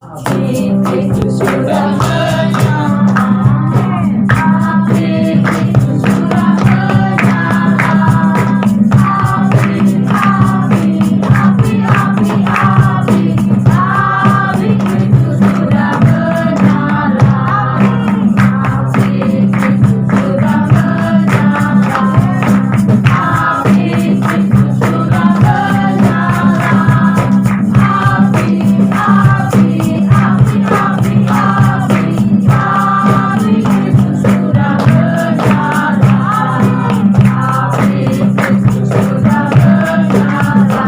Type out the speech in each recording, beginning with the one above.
Itu sudah menyala. Api itu sudah menyala. Api, api, api, api, api. Api itu sudah menyala. Api itu sudah menyala. Api itu sudah menyala. Api, api, api, api, api. Api itu sudah menyala. Api itu sudah menyala.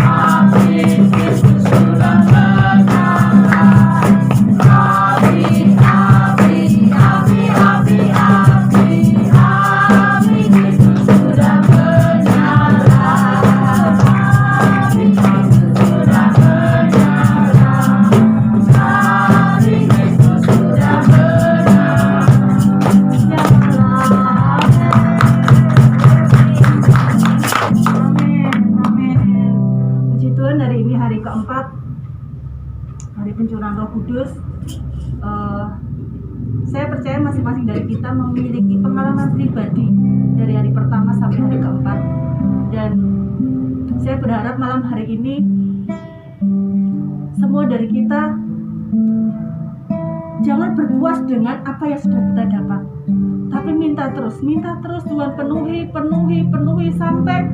Api itu sudah menyala. Api, api, api, api, api. Api itu sudah menyala. Api itu sudah menyala. Api itu sudah Amin. Puji Tuhan, hari ini hari keempat, hari pencurahan Roh Kudus. Saya percaya masing-masing dari kita memiliki pengalaman pribadi dari hari pertama sampai hari keempat. Dan saya berharap malam hari ini semua dari kita jangan berpuas dengan apa yang sudah kita dapat, tapi minta terus Tuhan, penuhi sampai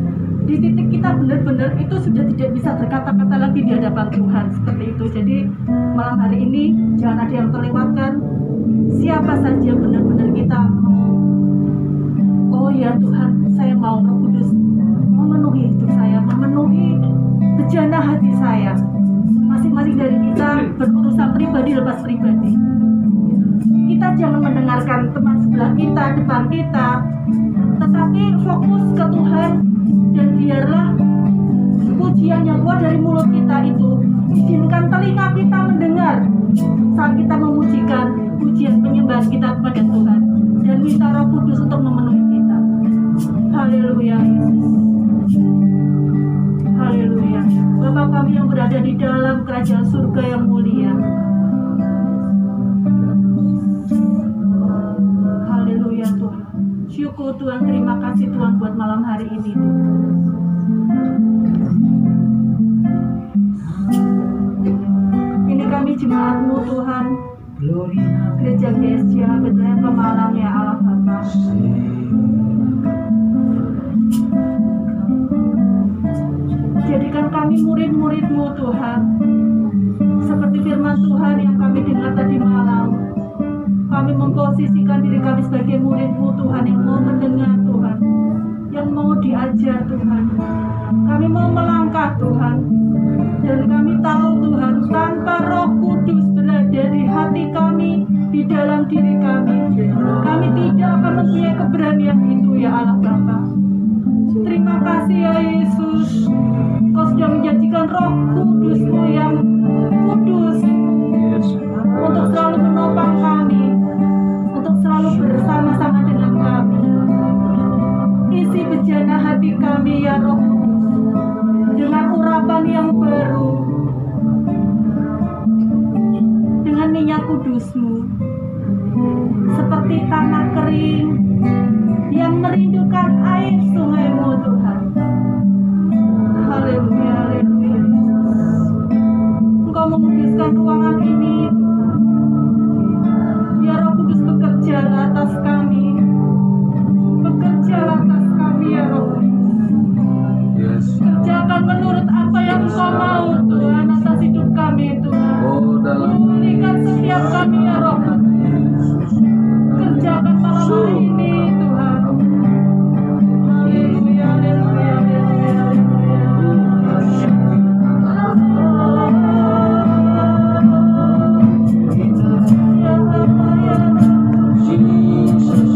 di titik kita benar-benar itu sudah tidak bisa berkata-kata lagi di hadapan Tuhan, seperti itu. Jadi malam hari ini jangan ada yang terlewatkan. Siapa saja benar-benar kita mau, oh ya Tuhan, saya mau Roh Kudus memenuhi hidup saya, memenuhi bejana hati saya. Masing-masing dari kita berurusan pribadi lepas pribadi. Kita jangan mendengarkan teman sebelah kita, depan kita, tetapi fokus ke Tuhan. Dan biarlah pujian yang keluar dari mulut kita itu, izinkan telinga kita mendengar saat kita memujikan pujian penyembahan kita kepada Tuhan, dan minta Roh Kudus untuk memenuhi kita. Haleluya Yesus. Haleluya. Bapa kami yang berada di dalam kerajaan surga yang mulia. Haleluya Tuhan. Syukur Tuhan, terima kasih Tuhan buat malam hari ini Tuhan. Ini kami jemaat-Mu Tuhan, Gereja GSJ Bethlehem Pemalang ya Allah Bapa. Jadikan kami murid-murid-Mu Tuhan. Seperti firman Tuhan yang kami dengar tadi malam, kami memposisikan diri kami sebagai murid-Mu Tuhan, yang mau mendengar Tuhan, yang mau diajar Tuhan. Kami mau melangkah Tuhan, dan kami tahu Tuhan, tanpa Roh Kudus berada di hati kami, di dalam diri kami tidak akan mempunyai keberanian itu ya Allah Bapa. Terima kasih ya Yesus, Kau sudah menjanjikan Roh Kudus-Mu yang kudus untuk selalu menopang kami, untuk selalu bersama-sama dengan kami. Isi bejana hati kami ya Roh Kudus dengan urapan yang baru, dengan minyak kudus-Mu, seperti tanah kering yang merindukan air sungai-Mu Tuhan. Haleluya, haleluya. Engkau menguduskan ruangan ini Tuhan. Ya Roh Kudus, bekerja atas kami, ya Roh Kudus. Kerjakan menurut apa yang Engkau mau Tuhan atas hidup kami Tuhan. Pulihkan setiap kami ya Roh Kudus. Kerjakan malam hari ini Tuhan. Haleluya, haleluya, haleluya, haleluya. Ya Allah, ya Allah.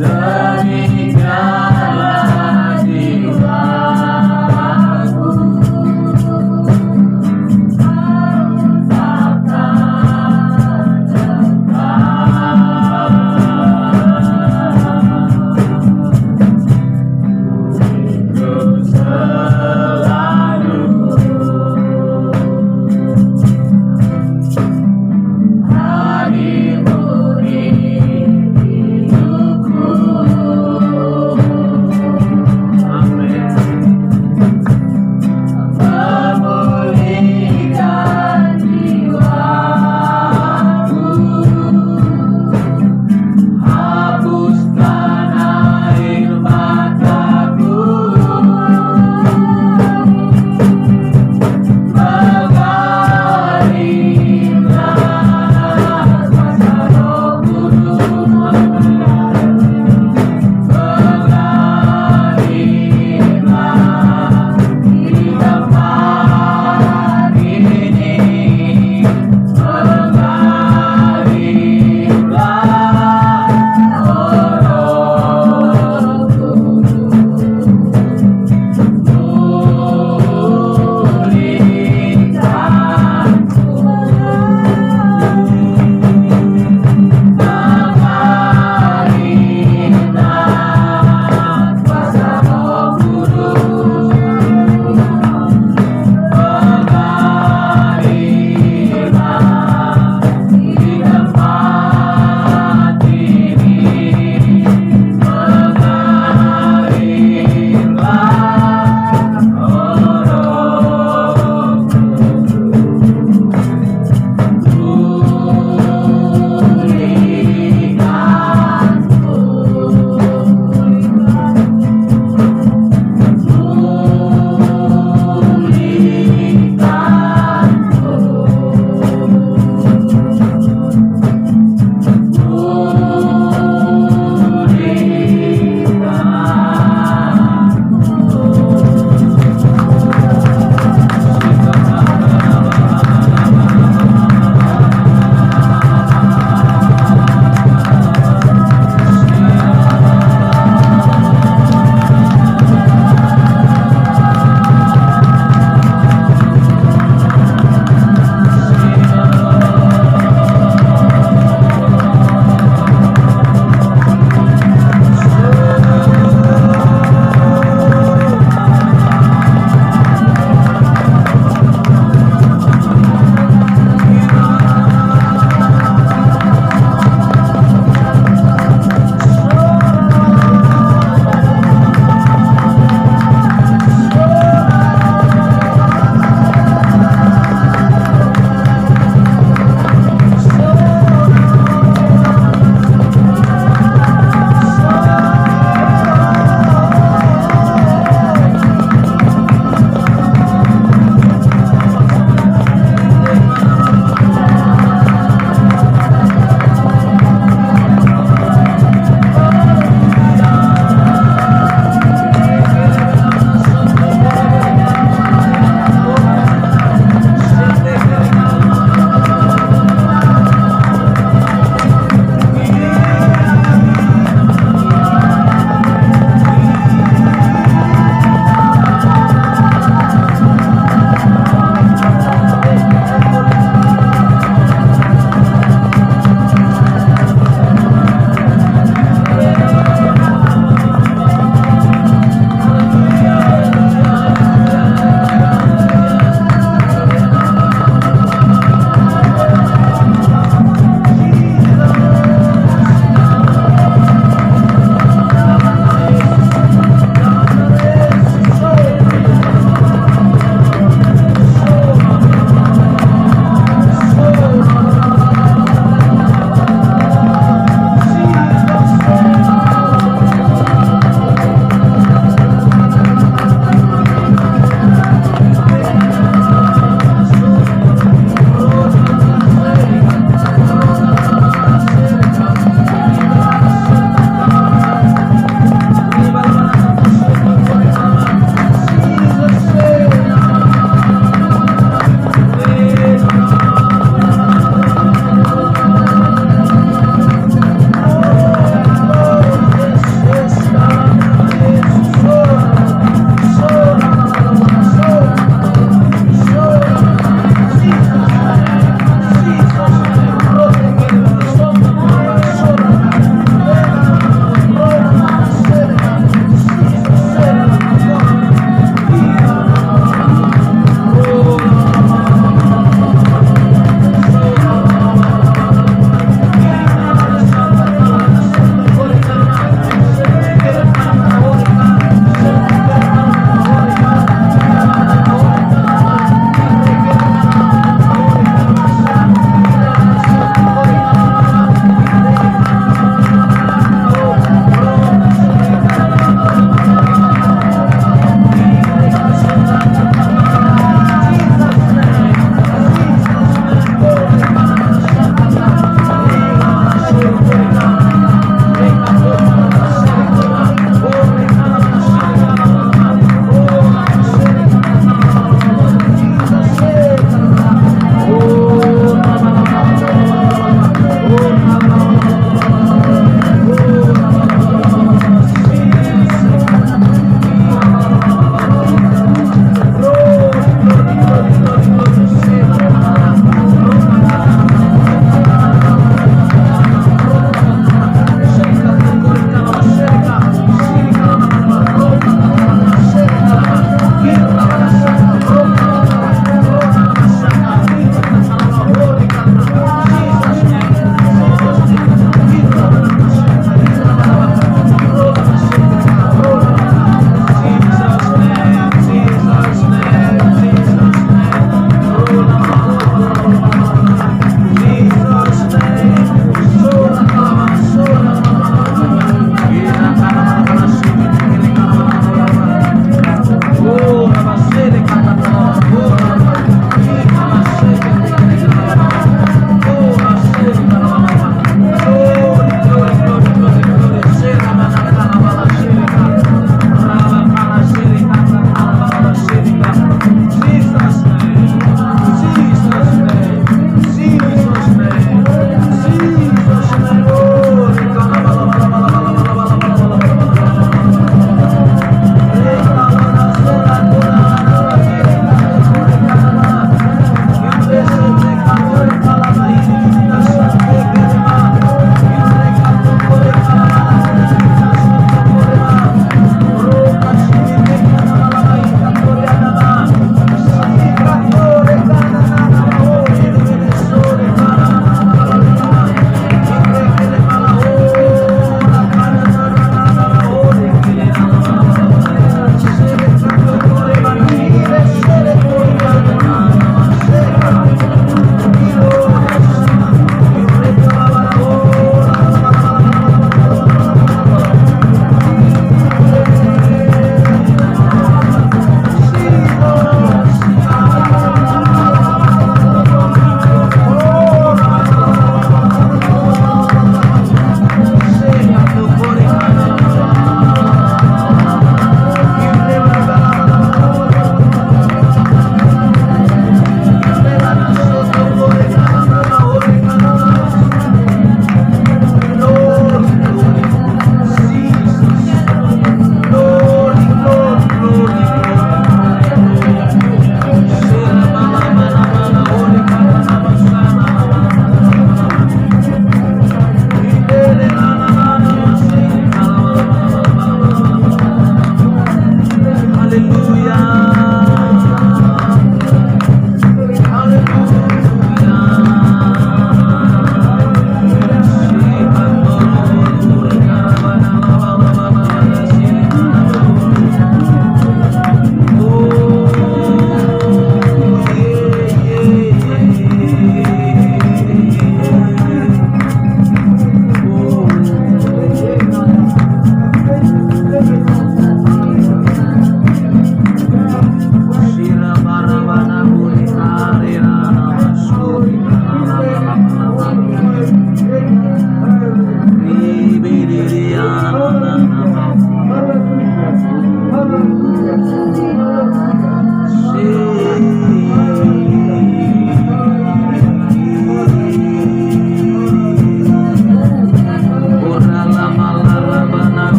Demikianlah jiwaku harus akan dekat. Ku selalu hadirmu di hidupku.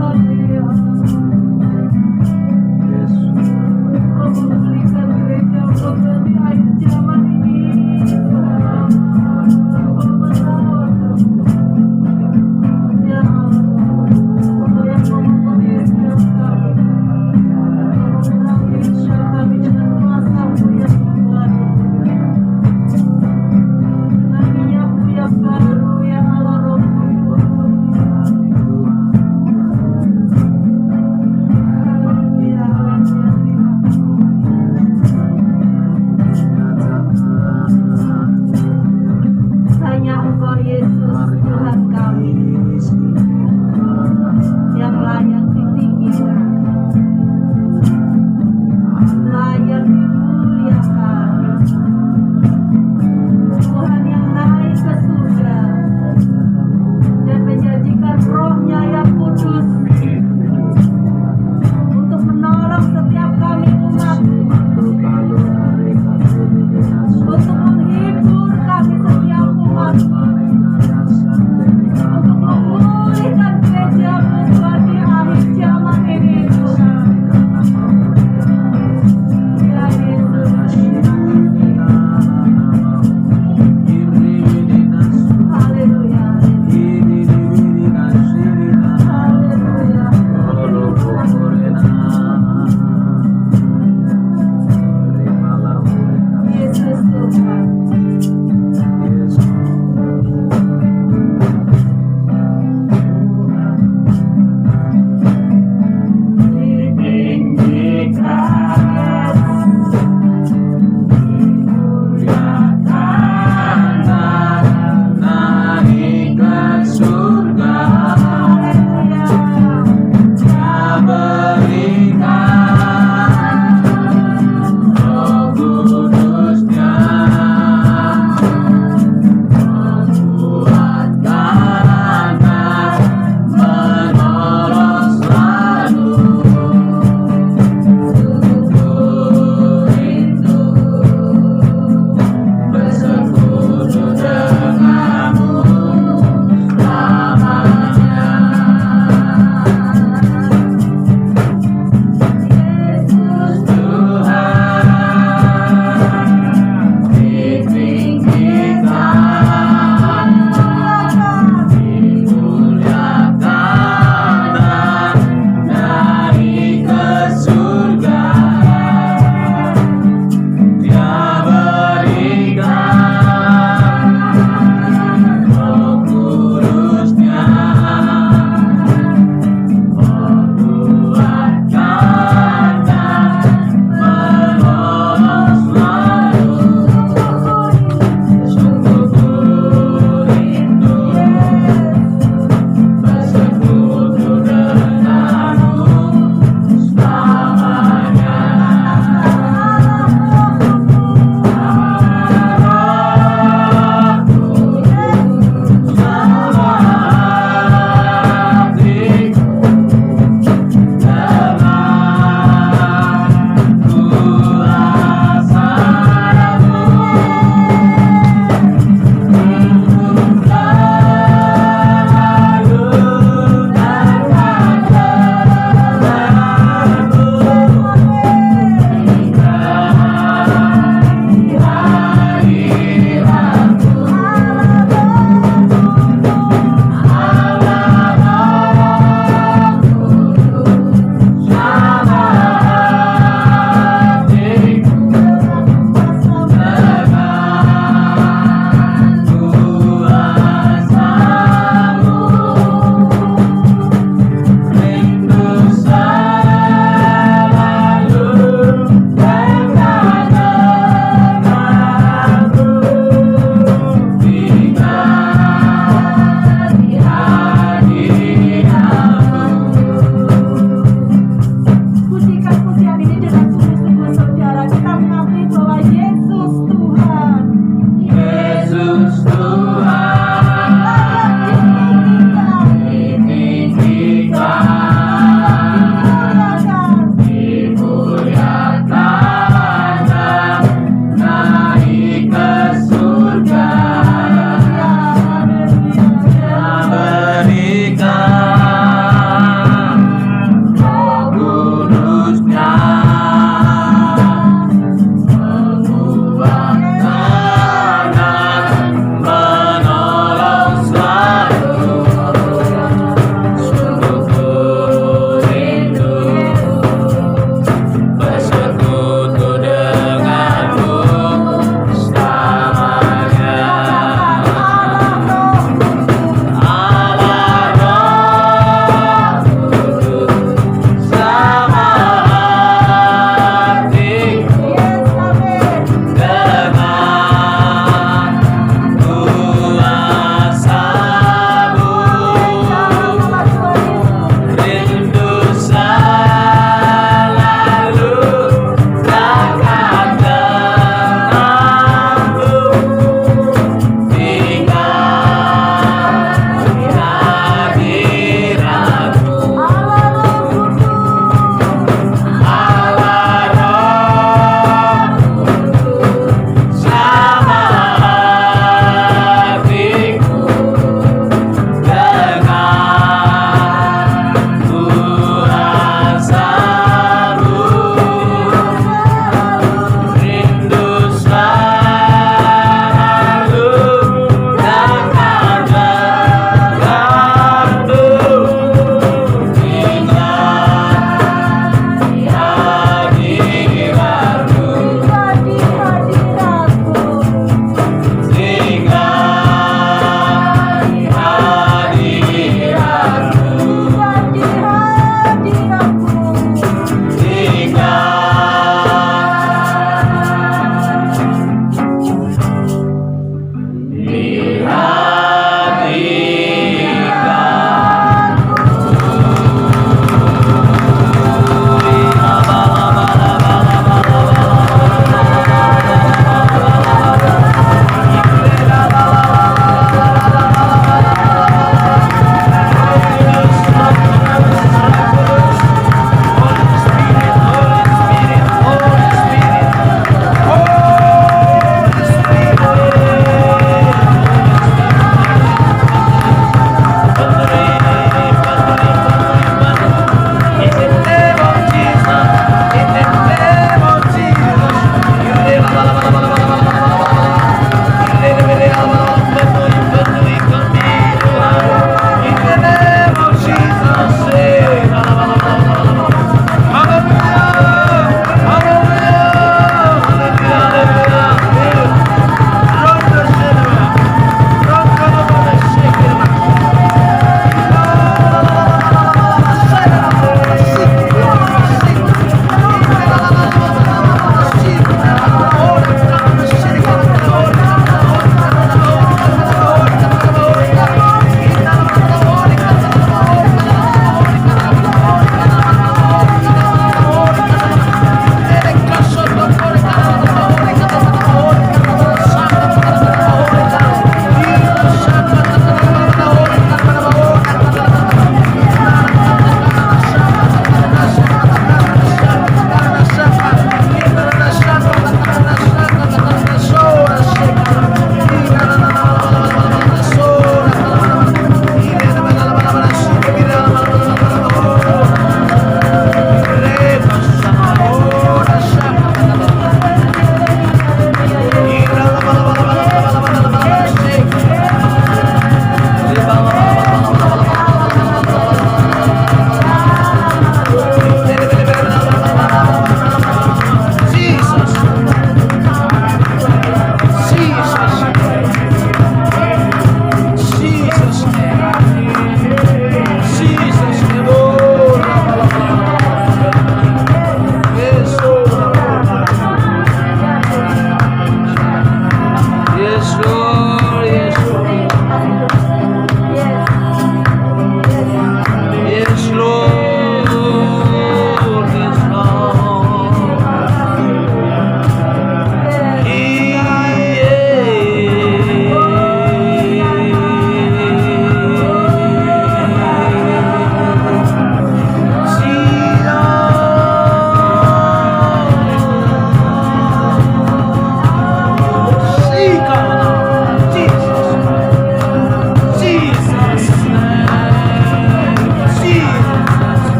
Kau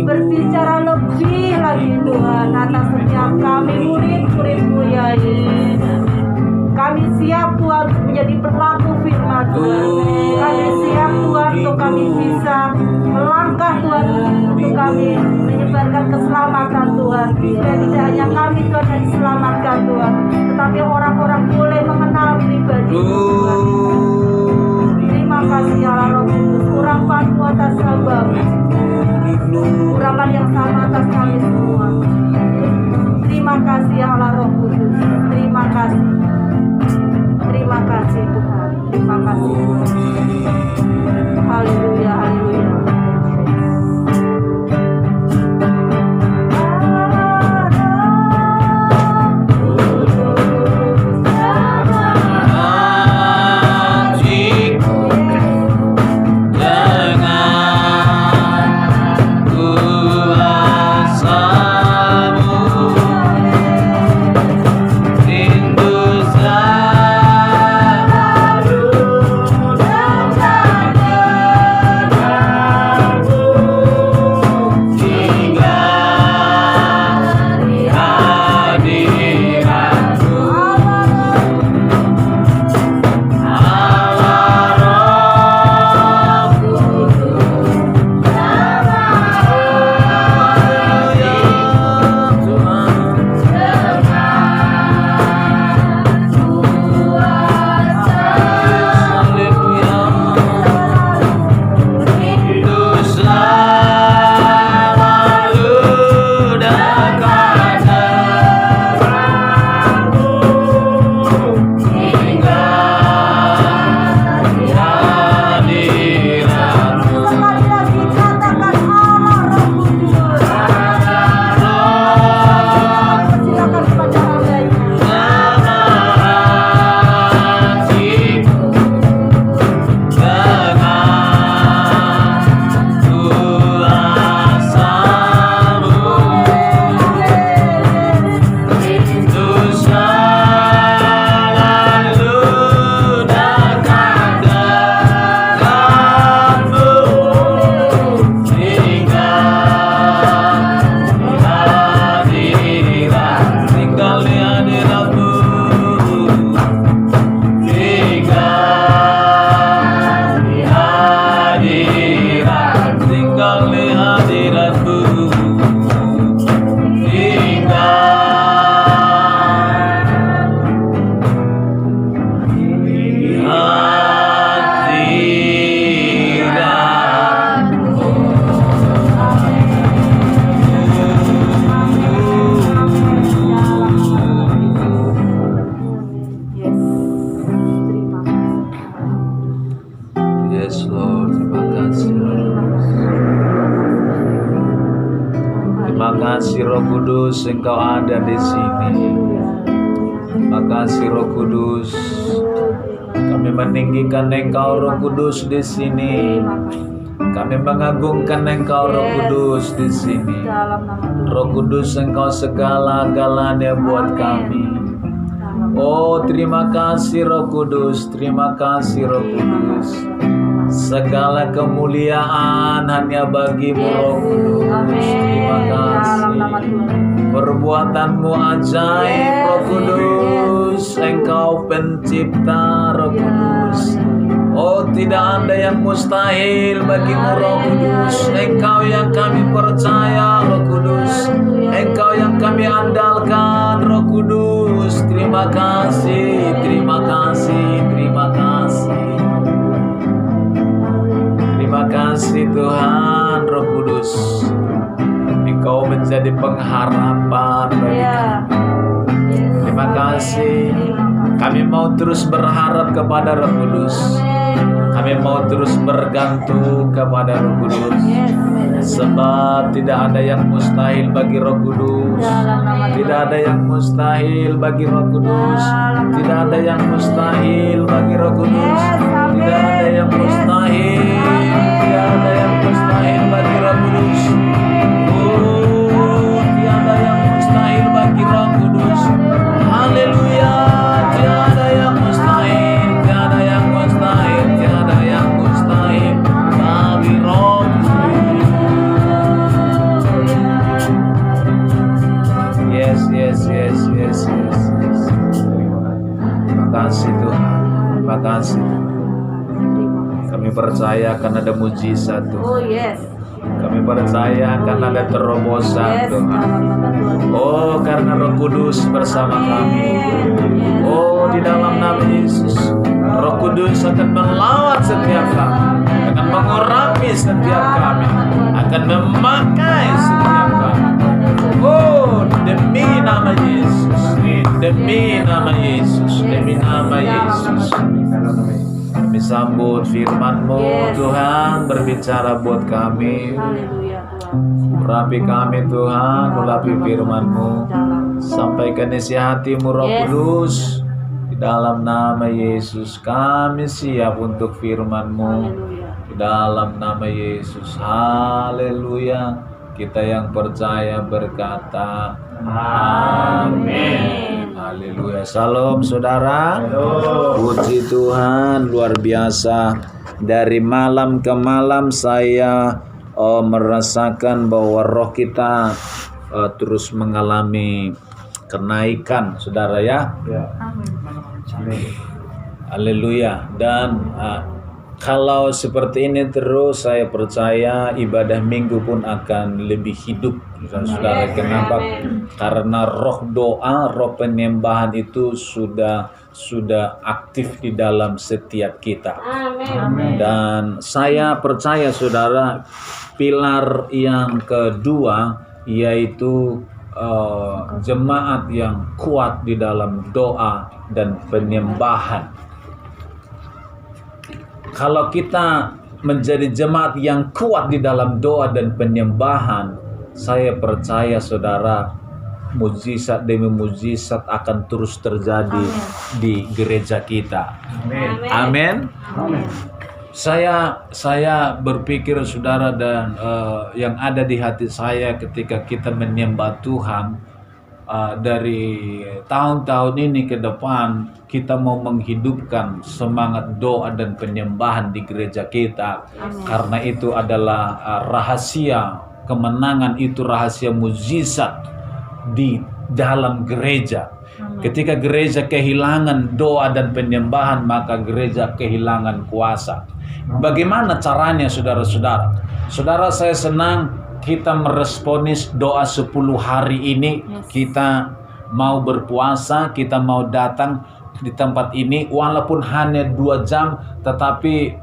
Berbicara lebih lagi Tuhan atas setiap kami murid-murid-Mu ya Yesus. Kami siap Tuhan untuk menjadi pelaku firman Tuhan. Kami siap Tuhan untuk kami bisa melangkah Tuhan, untuk kami menyebarkan keselamatan Tuhan. Dan tidak hanya kami Tuhan yang diselamatkan Tuhan, tetapi orang-orang boleh mengenal pribadi Tuhan. Terima kasih Allah Roh Kudus, urapan-Mu atas hamba-Mu, urapan yang sama atas kami semua. Terima kasih Allah Roh Kudus, terima kasih. Terima kasih Tuhan, terima kasih Tuhan. Haleluya, haleluya. Yes Lord, terima kasih Roh Kudus. Terima kasih Roh Kudus, Engkau ada di sini. Terima kasih Roh Kudus. Kami meninggikan Engkau Roh Kudus di sini. Kami mengagungkan Engkau Roh Kudus di sini. Roh Kudus, Engkau segala-galanya buat kami. Oh, terima kasih Roh Kudus, terima kasih Roh Kudus. Segala kemuliaan hanya bagimu Roh Kudus. Terima kasih. Perbuatanmu ajaib Roh Kudus. Engkau pencipta Roh Kudus. Oh, tidak ada yang mustahil bagimu Roh Kudus. Engkau yang kami percaya Roh Kudus. Engkau yang kami andalkan Roh Kudus. Terima kasih, terima kasih, terima kasih. Terima kasih Tuhan Roh Kudus. Engkau menjadi pengharapan bagi kami. Terima kasih. Kami mau terus berharap kepada Roh Kudus. Kami mau terus bergantung kepada Roh Kudus. Sebab tidak ada yang mustahil bagi Roh Kudus. Tidak ada yang mustahil bagi Roh Kudus. Tidak ada yang mustahil bagi Roh Kudus. Tidak ada yang mustahil. Tidak ada yang mustahil bagi Roh Kudus. Oh, tiada yang mustahil bagi Roh Kudus. Haleluya. Tiada yang mustahil. Tiada yang mustahil. Tiada yang mustahil bagi Roh Kudus. Yes, yes, yes, yes, yes, yes. Terima kasih Tuhan. Terima kasih. Kami percaya akan ada mujizat Tuhan. Oh yes. Kami percaya akan ada terobosan Tuhan. Oh, karena Roh Kudus bersama kami. Oh, di dalam nama Yesus, Roh Kudus akan melawat setiap kami, akan mengurapi setiap kami, akan memakai setiap kami. Oh, demi nama Yesus, demi nama Yesus, demi nama Yesus. Kami sambut firman-Mu Tuhan, berbicara buat kami. Urapi kami Tuhan, urapi firman-Mu. Sampaikan isi hati-Mu Roh Kudus. Di dalam nama Yesus kami siap untuk firman-Mu. Di dalam nama Yesus, haleluya. Kita yang percaya berkata amin. Haleluya. Salam saudara. Puji Tuhan, luar biasa. Dari malam ke malam saya merasakan bahwa roh kita terus mengalami kenaikan, saudara ya. Amin. Haleluya. Dan kalau seperti ini terus, saya percaya ibadah minggu pun akan lebih hidup, saudara. Kenapa? Karena roh doa, roh penyembahan itu sudah aktif di dalam setiap kita. Amin. Dan saya percaya, saudara, pilar yang kedua yaitu jemaat yang kuat di dalam doa dan penyembahan. Kalau kita menjadi jemaat yang kuat di dalam doa dan penyembahan, saya percaya saudara, mujizat demi mujizat akan terus terjadi di gereja kita. Amin. Saya berpikir saudara, dan yang ada di hati saya ketika kita menyembah Tuhan, dari tahun-tahun ini ke depan kita mau menghidupkan semangat doa dan penyembahan di gereja kita. Karena itu adalah rahasia kemenangan, itu rahasia mujizat di dalam gereja. Ketika gereja kehilangan doa dan penyembahan, maka gereja kehilangan kuasa. Bagaimana caranya, saudara-saudara? Saudara, saya senang kita meresponis doa 10 hari ini. Kita mau berpuasa, kita mau datang di tempat ini walaupun hanya 2 jam, tetapi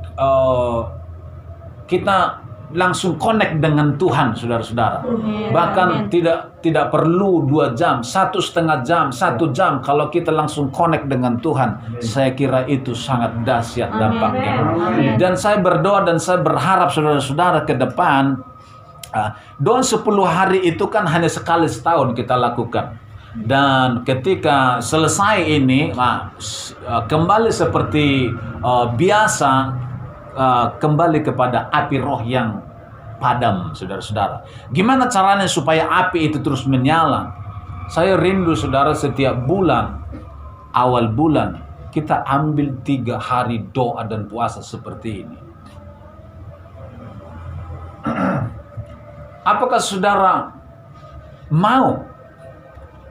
kita langsung connect dengan Tuhan, saudara-saudara. Bahkan tidak perlu 2 jam, 1,5 jam, 1 jam. Kalau kita langsung connect dengan Tuhan, saya kira itu sangat dahsyat dampaknya. Dan saya berdoa dan saya berharap saudara-saudara ke depan, doa 10 hari itu kan hanya sekali setahun kita lakukan. Dan ketika selesai ini, kembali seperti biasa, kembali kepada api roh yang padam, saudara-saudara. Gimana caranya supaya api itu terus menyala? Saya rindu, saudara, setiap bulan, awal bulan, kita ambil 3 hari doa dan puasa seperti ini. Apakah saudara mau?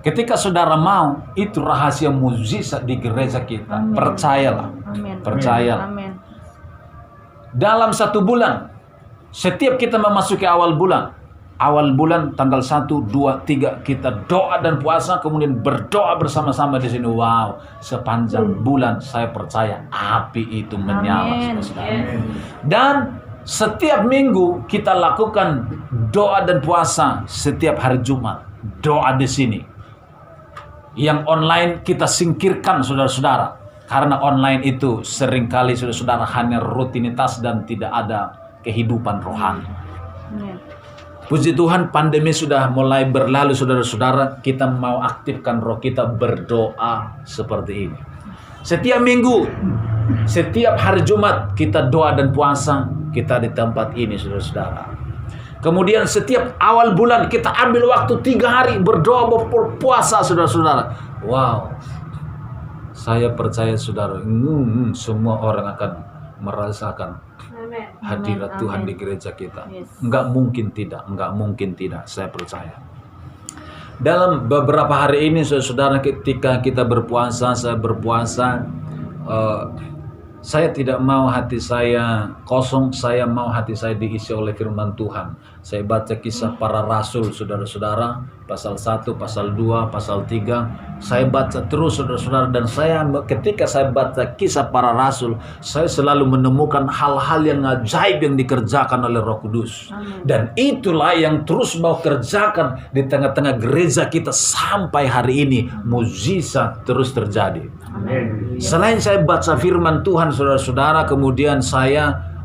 Ketika saudara mau, itu rahasia mukjizat di gereja kita. Amin. Percayalah. Amin. Percayalah. Amin. Dalam 1 bulan, setiap kita memasuki awal bulan tanggal 1, 2, 3 kita doa dan puasa, kemudian berdoa bersama-sama di sini. Wow, sepanjang bulan saya percaya api itu menyala, saudara. Dan setiap minggu kita lakukan doa dan puasa setiap hari Jumat. Doa di sini. Yang online kita singkirkan, saudara-saudara. Karena online itu seringkali saudara-saudara hanya rutinitas dan tidak ada kehidupan rohani. Puji Tuhan, pandemi sudah mulai berlalu, saudara-saudara. Kita mau aktifkan roh kita berdoa seperti ini. Setiap minggu, setiap hari Jumat kita doa dan puasa, kita di tempat ini, saudara-saudara. Kemudian setiap awal bulan kita ambil waktu 3 hari berdoa berpuasa, saudara-saudara. Wow, saya percaya saudara, semua orang akan merasakan hadirat Tuhan di gereja kita. Enggak mungkin tidak, saya percaya. Dalam beberapa hari ini, saudara, ketika kita berpuasa, saya berpuasa, saya tidak mau hati saya kosong, saya mau hati saya diisi oleh firman Tuhan. Saya baca kisah para rasul, saudara-saudara, pasal 1, pasal 2, pasal 3. Saya baca terus, saudara-saudara, dan ketika saya baca kisah para rasul, saya selalu menemukan hal-hal yang ajaib yang dikerjakan oleh Roh Kudus. Dan itulah yang terus mau kerjakan di tengah-tengah gereja kita sampai hari ini. Mukjizat terus terjadi. Selain saya baca firman Tuhan, saudara-saudara, kemudian saya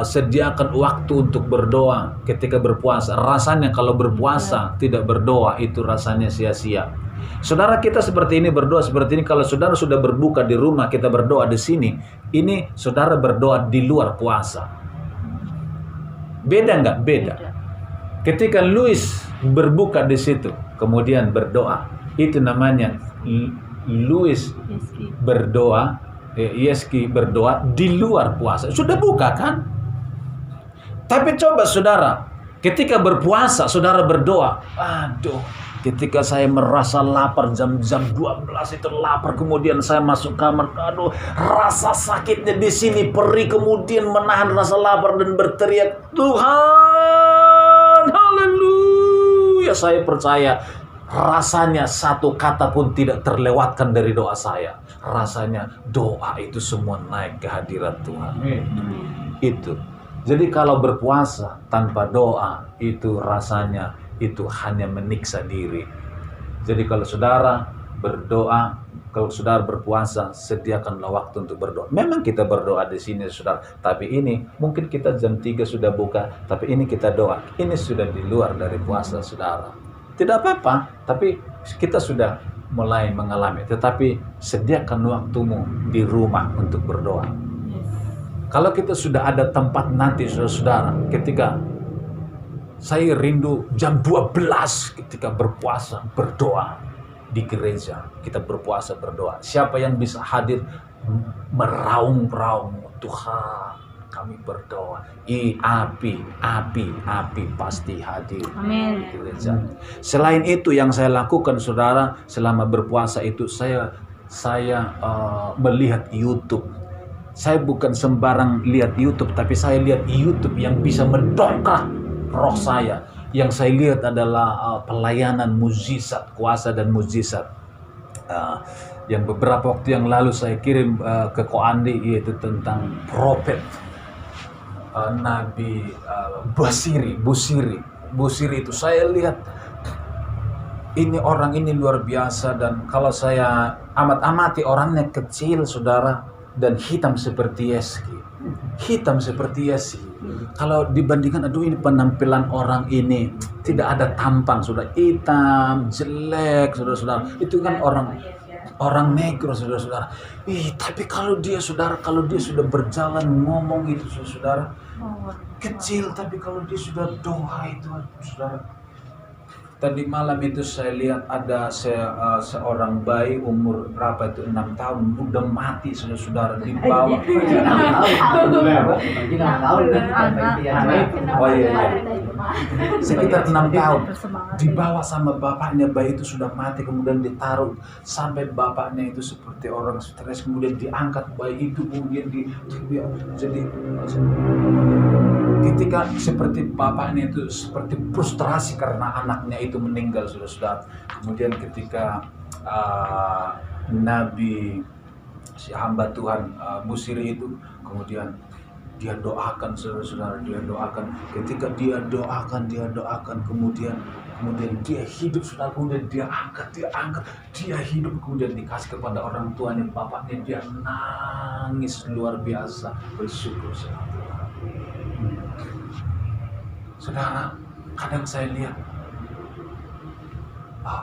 sediakan waktu untuk berdoa ketika berpuasa. Rasanya kalau berpuasa tidak berdoa itu rasanya sia-sia. Saudara, kita seperti ini berdoa seperti ini. Kalau saudara sudah berbuka di rumah, kita berdoa di sini. Ini saudara berdoa di luar puasa. Beda nggak? Beda. Ketika Louis berbuka di situ, kemudian berdoa, itu namanya Louis berdoa. Yeski berdoa di luar puasa. Sudah buka kan? Tapi coba saudara, ketika berpuasa saudara berdoa, aduh, ketika saya merasa lapar jam 12 itu lapar, kemudian saya masuk kamar, aduh, rasa sakitnya di sini perih, kemudian menahan rasa lapar dan berteriak, Tuhan, haleluya. Saya percaya rasanya satu kata pun tidak terlewatkan dari doa saya. Rasanya doa itu semua naik ke hadirat Tuhan. Itu. Jadi kalau berpuasa tanpa doa, itu rasanya itu hanya menyiksa diri. Jadi kalau saudara berdoa, kalau saudara berpuasa, sediakanlah waktu untuk berdoa. Memang kita berdoa di sini, saudara. Tapi ini mungkin kita jam 3 sudah buka, tapi ini kita doa. Ini sudah di luar dari puasa, saudara. Tidak apa-apa, tapi kita sudah mulai mengalami. Tetapi sediakan waktumu di rumah untuk berdoa. Kalau kita sudah ada tempat nanti, saudara-saudara, ketika saya rindu jam 12 ketika berpuasa, berdoa di gereja. Kita berpuasa, berdoa. Siapa yang bisa hadir meraung-raung, Tuhan, kami berdoa. Api pasti hadir. Amin. Di gereja. Selain itu yang saya lakukan, saudara, selama berpuasa itu saya melihat YouTube. Saya bukan sembarang lihat YouTube, tapi saya lihat YouTube yang bisa mendongkrak roh saya. Yang saya lihat adalah pelayanan mukjizat, kuasa dan mukjizat. Yang beberapa waktu yang lalu saya kirim ke Ko Andi, yaitu tentang prophet. Nabi Busiri itu saya lihat ini orang ini luar biasa, dan kalau saya amati orangnya kecil saudara, dan hitam seperti Yeski. Kalau dibandingkan, aduh ini penampilan orang ini tidak ada tampang, sudah hitam, jelek, saudara-saudara. Itu kan orang negro, saudara-saudara. Tapi kalau dia sudah berjalan ngomong itu, saudara, kecil, tapi kalau dia sudah doa itu, saudara. Tadi malam itu saya lihat ada seorang bayi umur berapa itu, 6 tahun, udah mati, saudara-saudara, di bawah. Oh iya. Sekitar 6 tahun, dibawa sama bapaknya, bayi itu sudah mati, kemudian ditaruh sampai bapaknya itu seperti orang stres, kemudian diangkat bayi itu, kemudian jadi ketika seperti bapaknya itu seperti frustrasi karena anaknya itu meninggal, saudara-saudara. Kemudian ketika Nabi si hamba Tuhan Busiri itu, kemudian dia doakan, saudara-saudara, dia doakan. Ketika dia doakan, kemudian dia hidup, saudara, kemudian dia angkat, dia hidup, kemudian dikasih kepada orang tuanya, bapaknya, dia nangis luar biasa, bersyukur, saudara. Kadang saya lihat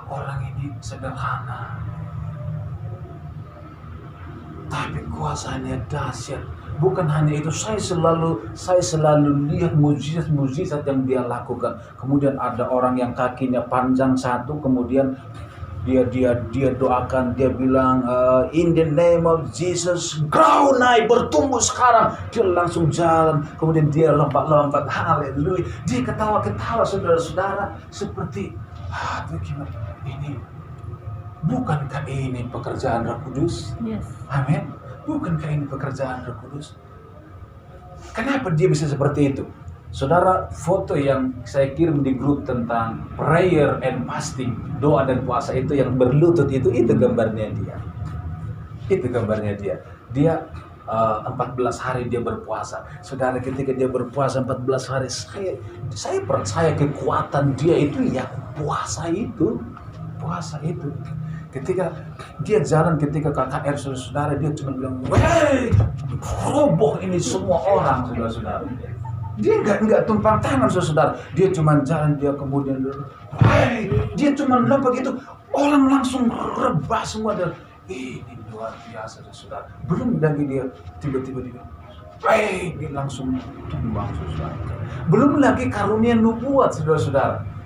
orang ini sederhana, tapi kuasanya dahsyat. Bukan hanya itu, saya selalu lihat mujizat yang dia lakukan. Kemudian ada orang yang kakinya panjang satu, kemudian dia doakan, dia bilang in the name of Jesus, grow, naik, bertumbuh sekarang. Dia langsung jalan, kemudian dia lompat, haleluya. Dia ketawa-ketawa, saudara-saudara, seperti gimana ini? Bukankah ini pekerjaan Roh Kudus? Yes. Amin. Bukankah ini pekerjaan Roh Kudus? Kenapa dia bisa seperti itu? Saudara, foto yang saya kirim di grup tentang prayer and fasting, doa dan puasa itu yang berlutut itu gambarnya dia. Itu gambarnya dia. Dia 14 hari dia berpuasa. Saudara, ketika dia berpuasa 14 hari, saya percaya kekuatan dia itu ya puasa itu. Ketika dia jalan, ketika KKR, saudara, dia cuma bilang, "Wey, roboh ini semua orang," saudara-saudara. Dia enggak tumpang tangan, saudara. Dia cuma jalan, dia kemudian, "Wey," dia cuma lompat gitu, orang langsung rebah semua, dan ini luar biasa, saudara. Belum lagi dia tiba-tiba dia, "Wey," dia langsung tumbang, saudara. Belum lagi karunia nubuat, saudara-saudara.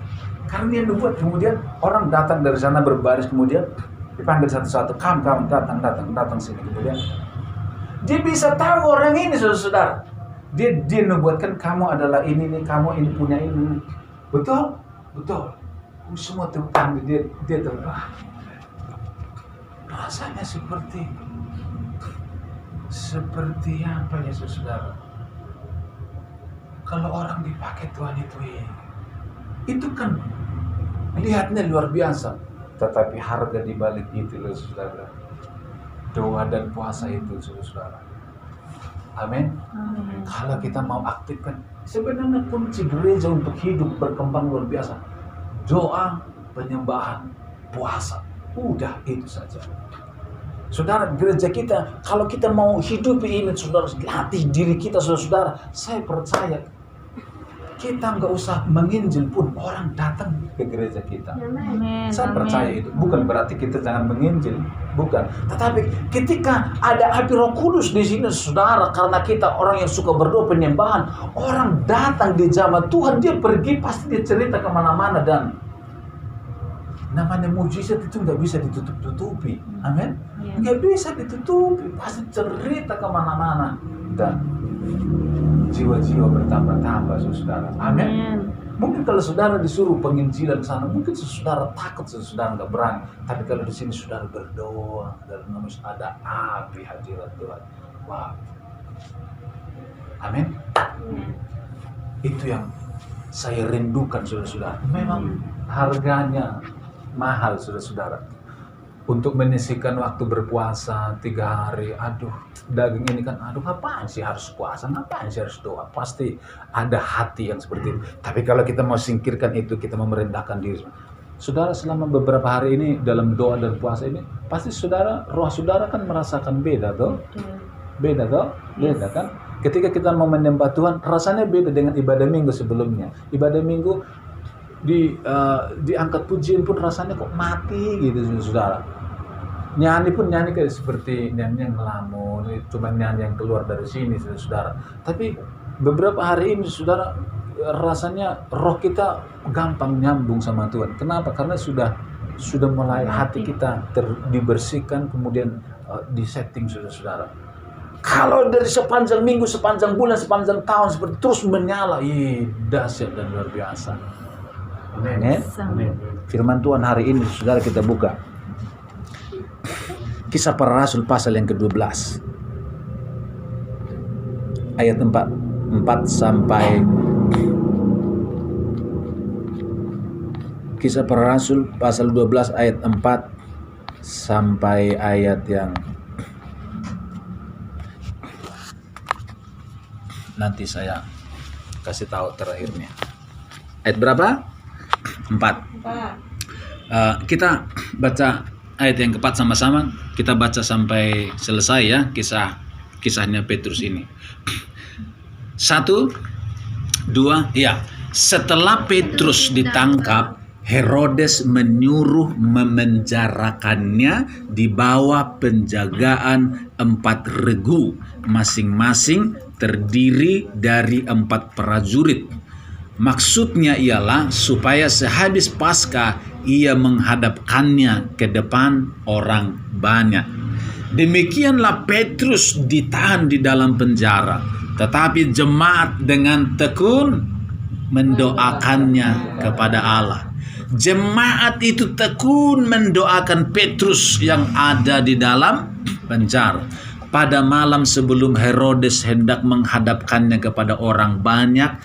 Karunia nubuat, kemudian orang datang dari sana berbaris, kemudian dipanggil satu-satu, kamu datang sini, kemudian dia bisa tahu orang ini, saudara. Dia nubuatkan, kamu adalah ini nih, kamu ini punya ini, betul. Semua tentang dia terbang. Rasanya seperti apa ya, saudara? Kalau orang dipakai Tuhan itu kan lihatnya luar biasa, tetapi harga di balik itu, saudara, doa dan puasa itu, saudara. Amin. Kalau kita mau aktifkan, sebenarnya kunci gereja untuk hidup berkembang luar biasa, doa, penyembahan, puasa, udah itu saja. Saudara, gereja kita, kalau kita mau hidup ini, saudara, latih diri kita, saudara, saya percaya kita nggak usah menginjil pun orang datang ke gereja kita. Amen. Saya percaya itu. Bukan berarti kita jangan menginjil, bukan. Tetapi ketika ada api Roh Kudus di sini, saudara, karena kita orang yang suka berdoa, penyembahan, orang datang di zaman Tuhan, dia pergi pasti dia cerita kemana-mana, dan namanya mujizat itu nggak bisa ditutup-tutupi. Amin. Nggak bisa ditutupi, pasti cerita kemana-mana, dan jiwa-jiwa bertambah-tambah, saudara. Amin. Mungkin kalau saudara disuruh penginjilan sana, mungkin saudara takut, saudara nggak berani. Tapi kalau di sini saudara berdoa, dalam nama ada api hadirat Tuhan. Wah. Amin. Itu yang saya rindukan, saudara-saudara. Memang harganya mahal, saudara-saudara. untuk menyisihkan waktu berpuasa 3 hari. Aduh, daging ini kan, aduh ngapain sih harus puasa, ngapain sih harus doa. Pasti ada hati yang seperti itu. Tapi kalau kita mau singkirkan itu, kita mau merendahkan diri, saudara, selama beberapa hari ini dalam doa dan puasa ini, pasti saudara, roh saudara kan merasakan beda toh. Beda toh? Beda kan? Ketika kita mau menyembah Tuhan, rasanya beda dengan ibadah minggu sebelumnya. Ibadah minggu diangkat pujian pun rasanya kok mati gitu, saudara. Nyanyi pun nyanyi kayak seperti nyanyi yang ngelamun, cuma nyanyi yang keluar dari sini, saudara. Tapi beberapa hari ini, saudara, rasanya roh kita gampang nyambung sama Tuhan. Kenapa? Karena sudah mulai hati kita dibersihkan, kemudian disetting, saudara. Kalau dari sepanjang minggu, sepanjang bulan, sepanjang tahun seperti terus menyala, dahsyat dan luar biasa. Amin. Firman Tuhan hari ini, saudara, kita buka Kisah Para Rasul pasal yang ke-12 ayat 4 sampai Kisah Para Rasul pasal 12 ayat 4 sampai ayat yang nanti saya kasih tahu terakhirnya. Ayat berapa? 4. Kita baca ayat yang ke-4 sama-sama. Kita baca sampai selesai ya, kisahnya Petrus ini. 1, 2, ya. Setelah Petrus ditangkap, Herodes menyuruh memenjarakannya di bawah penjagaan 4 regu, masing-masing terdiri dari 4 prajurit. Maksudnya ialah supaya sehabis Paskah ia menghadapkannya ke depan orang banyak. Demikianlah Petrus ditahan di dalam penjara, tetapi jemaat dengan tekun mendoakannya kepada Allah. Jemaat itu tekun mendoakan Petrus yang ada di dalam penjara. Pada malam sebelum Herodes hendak menghadapkannya kepada orang banyak,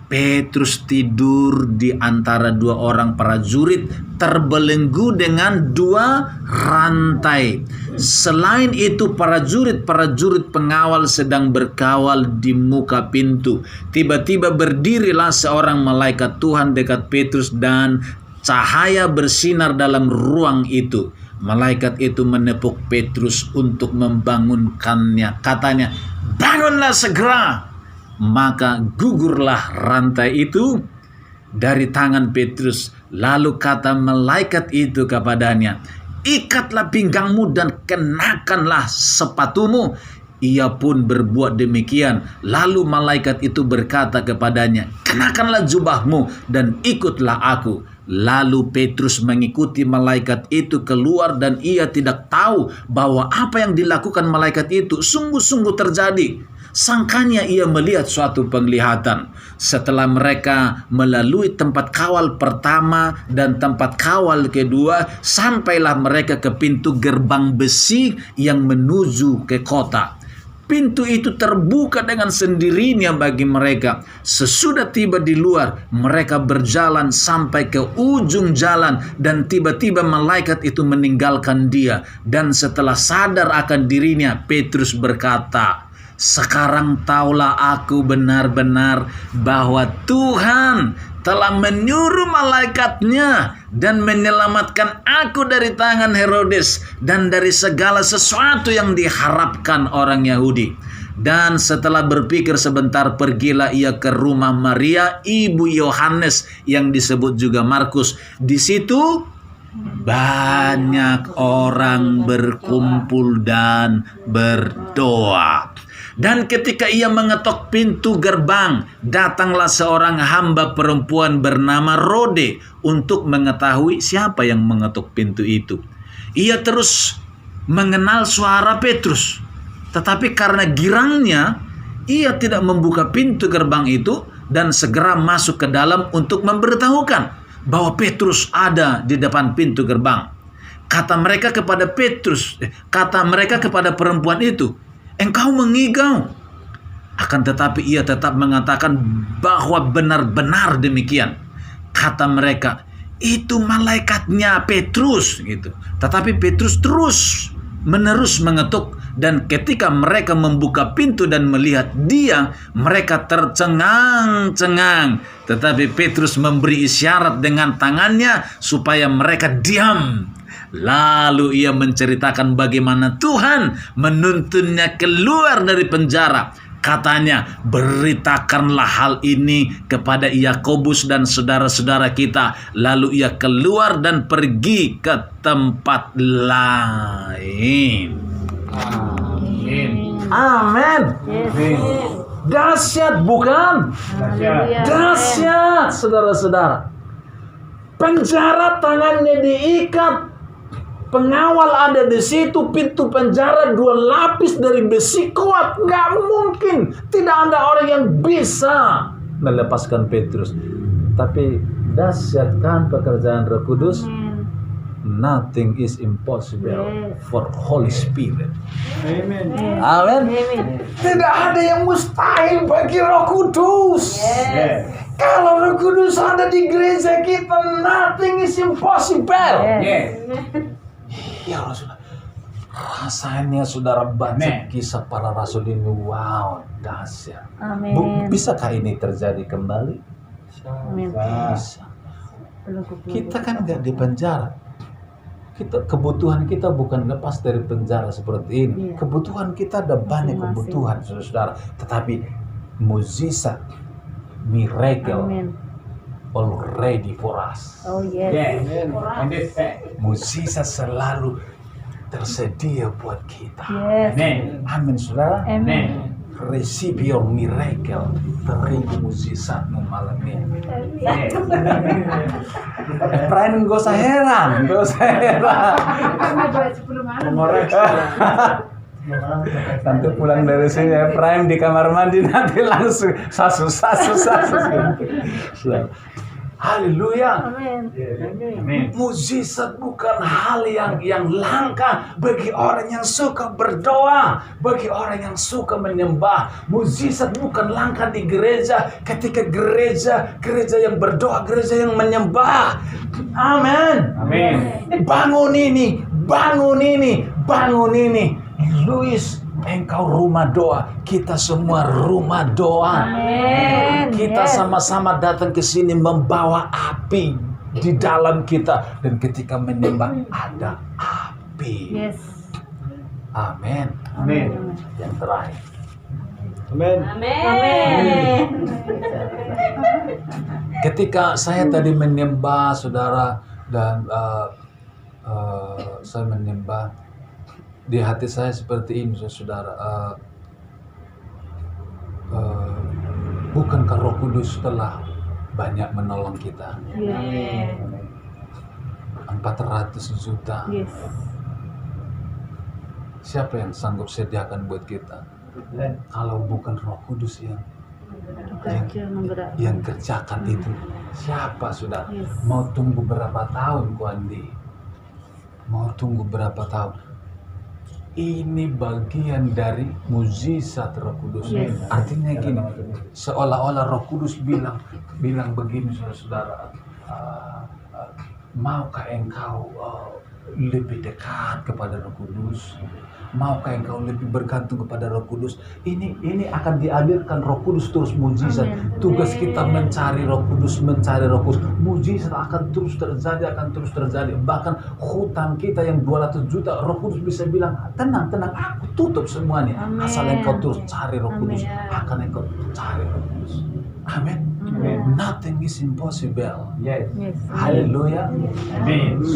Petrus tidur di antara 2 orang prajurit terbelenggu dengan 2 rantai. Selain itu, prajurit pengawal sedang berkawal di muka pintu. Tiba-tiba berdirilah seorang malaikat Tuhan dekat Petrus dan cahaya bersinar dalam ruang itu. Malaikat itu menepuk Petrus untuk membangunkannya. Katanya, "Bangunlah segera!" Maka gugurlah rantai itu dari tangan Petrus. Lalu kata malaikat itu kepadanya, "Ikatlah pinggangmu dan kenakanlah sepatumu." Ia pun berbuat demikian. Lalu malaikat itu berkata kepadanya, "Kenakanlah jubahmu dan ikutlah aku." Lalu Petrus mengikuti malaikat itu keluar dan ia tidak tahu bahwa apa yang dilakukan malaikat itu sungguh-sungguh terjadi. Sangkanya ia melihat suatu penglihatan. Setelah mereka melalui tempat kawal pertama dan tempat kawal kedua, sampailah mereka ke pintu gerbang besi yang menuju ke kota. Pintu itu terbuka dengan sendirinya bagi mereka. Sesudah tiba di luar, mereka berjalan sampai ke ujung jalan dan tiba-tiba malaikat itu meninggalkan dia. Dan setelah sadar akan dirinya, Petrus berkata, "Sekarang taulah aku benar-benar bahwa Tuhan telah menyuruh malaikatnya dan menyelamatkan aku dari tangan Herodes dan dari segala sesuatu yang diharapkan orang Yahudi." Dan setelah berpikir sebentar, pergilah ia ke rumah Maria, ibu Yohanes yang disebut juga Markus. Di situ banyak orang berkumpul dan berdoa. Dan ketika ia mengetok pintu gerbang, datanglah seorang hamba perempuan bernama Rode untuk mengetahui siapa yang mengetuk pintu itu. Ia terus mengenal suara Petrus, tetapi karena girangnya, ia tidak membuka pintu gerbang itu dan segera masuk ke dalam untuk memberitahukan bahwa Petrus ada di depan pintu gerbang. Kata mereka kepada perempuan itu, "Engkau mengigau." Akan tetapi ia tetap mengatakan bahwa benar-benar demikian. Kata mereka, itu malaikatnya Petrus gitu. Tetapi Petrus terus menerus mengetuk, dan ketika mereka membuka pintu dan melihat dia, mereka tercengang-cengang. Tetapi Petrus memberi isyarat dengan tangannya supaya mereka diam. Lalu ia menceritakan bagaimana Tuhan menuntunnya keluar dari penjara. Katanya, beritakanlah hal ini kepada Yakobus dan saudara-saudara kita. Lalu ia keluar dan pergi ke tempat lain. Amin. Amin. Dahsyat bukan? Dahsyat, saudara-saudara. Penjara tangannya diikat. Pengawal ada di situ, pintu penjara 2 lapis dari besi kuat. Nggak mungkin. Tidak ada orang yang bisa melepaskan Petrus. Tapi dahsyat kan pekerjaan Roh Kudus? Nothing is impossible for Holy Spirit. Amen. Amin. Tidak ada yang mustahil bagi Roh Kudus. Kalau Roh Kudus ada di gereja kita, nothing is impossible. Ya Rasul, rasanya saudara baca kisah para rasul ini, wow, dahsyat. Amin. Bisakah ini terjadi kembali? Amin. Bisa. Kita kan nggak di penjara. Kebutuhan kita bukan lepas dari penjara seperti ini. Kebutuhan kita ada banyak kebutuhan, saudara. Tetapi mukjizat, miracle, already for us. Oh yes. Mukjizat selalu tersedia buat kita. Yes. Amin, saudara. Amin. Receive your miracle. Terima mukjizatmu malam ini. Efraim, gak usah heran. Nanti pulang dari sini Efraim di kamar mandi nanti langsung sasu. Haleluya. Amin. Mukjizat bukan hal yang langka bagi orang yang suka berdoa, bagi orang yang suka menyembah. Mukjizat bukan langka di gereja, ketika gereja yang berdoa, gereja yang menyembah. Amin. Bangun ini. Luis, engkau rumah doa, kita semua rumah doa. Amin. Kita sama-sama datang ke sini membawa api di dalam kita, dan ketika menyembah ada api. Yes. Amin. Yang terakhir. Amin. Ketika saya tadi menyembah saudara, dan saya menyembah, di hati saya seperti ini, saudara. Bukankah Roh Kudus telah banyak menolong kita? 400 juta. Yes. Siapa yang sanggup sediakan buat kita? Kalau bukan Roh Kudus yang kerjakan itu, siapa, saudara? Yes. Mau tunggu berapa tahun, Ko Andi? Mau tunggu berapa tahun? Ini bagian dari mukjizat Roh Kudus. Yes. Artinya gini, seolah-olah Roh Kudus bilang begini, saudara-saudara, maukah engkau lebih dekat kepada Roh Kudus? Maukah engkau lebih bergantung kepada Roh Kudus? Ini akan dialirkan Roh Kudus terus mukjizat. Tugas kita mencari Roh Kudus. Mukjizat akan terus terjadi. Bahkan hutang kita yang 200 juta, Roh Kudus bisa bilang, tenang, aku tutup semuanya. Amin. Asal engkau terus cari Roh Kudus. Amin. Akan engkau cari Roh Kudus. Amin. Nothing is impossible. Yes. Hallelujah.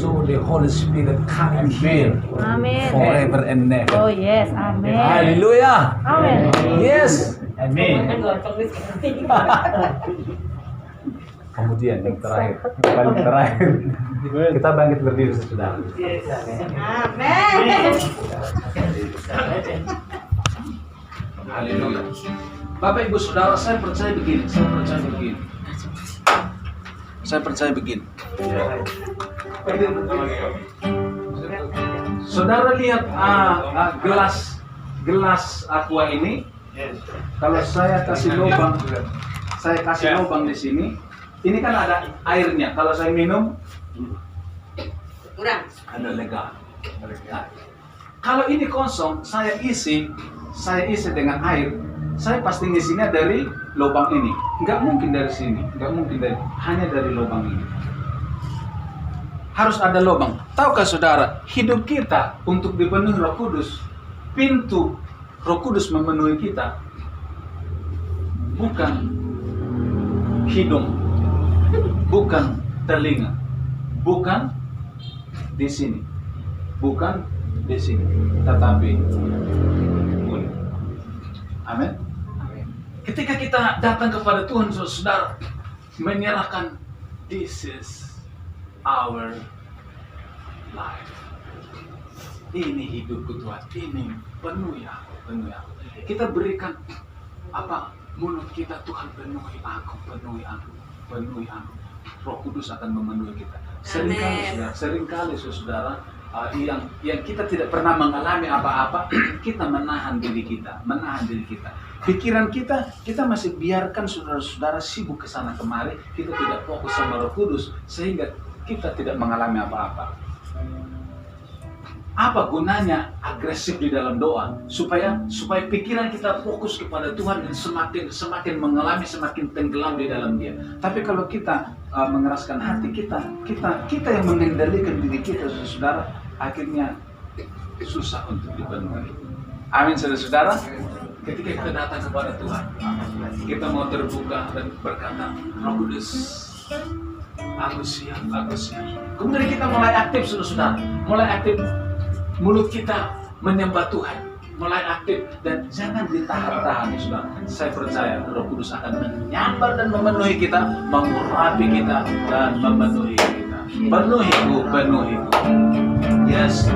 So the Holy Spirit come here Amin. forever and never. Oh yes. Amin. Hallelujah. Amin. Yes. Kemudian yang terakhir, paling terakhir, kita bangkit berdiri, saudara. Amin. Haleluya. Bapak Ibu Saudara, saya percaya begini. Saudara lihat gelas aqua ini. Kalau saya kasih lubang di sini, Ini kan ada airnya. Kalau saya minum, Kurang. ada lega. Nah, kalau ini kosong, saya isi dengan air. Saya pasti ngisinya dari lubang ini. Nggak mungkin dari sini, hanya dari lubang ini. Harus ada lubang. Tahukah saudara, hidup kita untuk dipenuhi Roh Kudus, pintu Roh Kudus memenuhi kita bukan hidung, bukan telinga, bukan di sini, tetapi mulut. Amin. Ketika kita datang kepada Tuhan, saudara, menyerahkan, this is our life. Ini hidupku Tuhan, ini penuhi aku. Kita berikan mulut kita, Tuhan penuhi aku. Roh Kudus akan memenuhi kita. Seringkali saudara, yang kita tidak pernah mengalami apa-apa, kita menahan diri kita. Pikiran kita masih biarkan saudara-saudara sibuk ke sana kemari, kita tidak fokus sama Roh Kudus sehingga kita tidak mengalami apa-apa. Apa gunanya agresif di dalam doa? Supaya pikiran kita fokus kepada Tuhan dan semakin mengalami, semakin tenggelam di dalam Dia. Tapi kalau kita mengeraskan hati kita yang mengendalikan diri kita, saudara, akhirnya susah untuk dipenuhi. Amin, saudara-saudara. Ketika kita datang kepada Tuhan, kita mau terbuka dan berkata, Roh Kudus, aku siap. Kemudian kita mulai aktif, saudara. Mulai aktif. Mulut kita menyembah Tuhan, mulai aktif, dan jangan ditahan-tahan, saudara. Saya percaya Roh Kudus akan menyambar dan memenuhi kita, mengurapi kita, dan memenuhi kita. Penuhiku. Yes.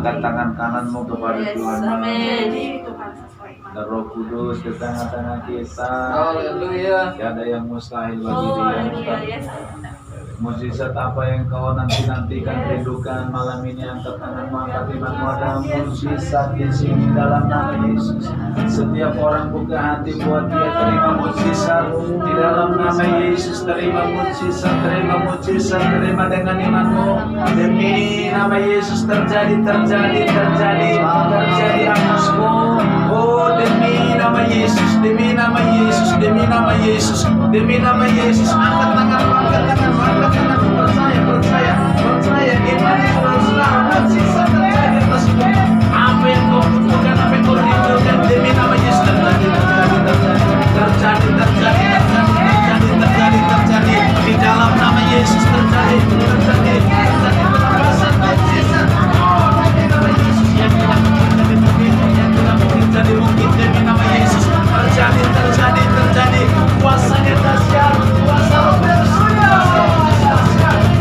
Angkat tangan kananmu kepada Tuhan. Amin. Dan Roh Kudus di tengah-tengah kita. Haleluya. Tiada yang mustahil bagi Oh, Dia. haleluya, yes. Mujizat apa yang kau nanti-nantikan, rindukan malam ini, angkat tanganmu, angkat imanmu. Ada mujizat di sini dalam nama Yesus. Setiap orang buka hati buat dia, terima mujizat di dalam nama Yesus. Terima mujizat, terima mujizat, terima dengan imanmu. Demi nama Yesus terjadi atasmu. Oh, demi nama Yesus, demi nama Yesus, demi nama Yesus, demi nama Yesus. Angkat tanganmu, angkat tanganmu, angkat tanganmu. Percaya, iman itu haruslah mujizat terjadi atasmu. Apa yang kau butuhkan, apa yang kau rindukan, demi nama Yesus terjadi di dalam nama Yesus terjadi penampasan mujizat. Oh, demi nama Yesus yang tidak terjadi mungkin demi nama Yesus terjadi. Kuasanya dahsyat, kuasa Roh Kudus dahsyat,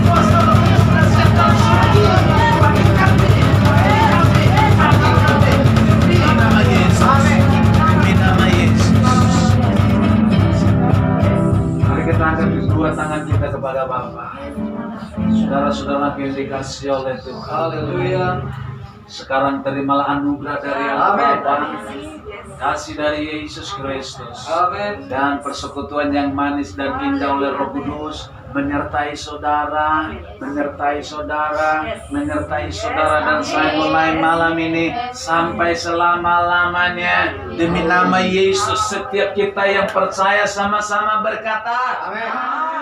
kuasa Roh Kudus dahsyat bagi kami, demi nama Yesus, demi nama Yesus. Mari kita angkat kedua tangan kita kepada Bapa. Saudara-saudara yang dikasihi oleh Tuhan. Haleluya. Sekarang terimalah anugerah dari Allah Bapa, kasih dari Yesus Kristus, Amin. dan persekutuan yang manis dan indah oleh Roh Kudus menyertai saudara, dan saya mulai malam ini sampai selama-lamanya. Demi nama Yesus, setiap kita yang percaya sama-sama berkata, Amin.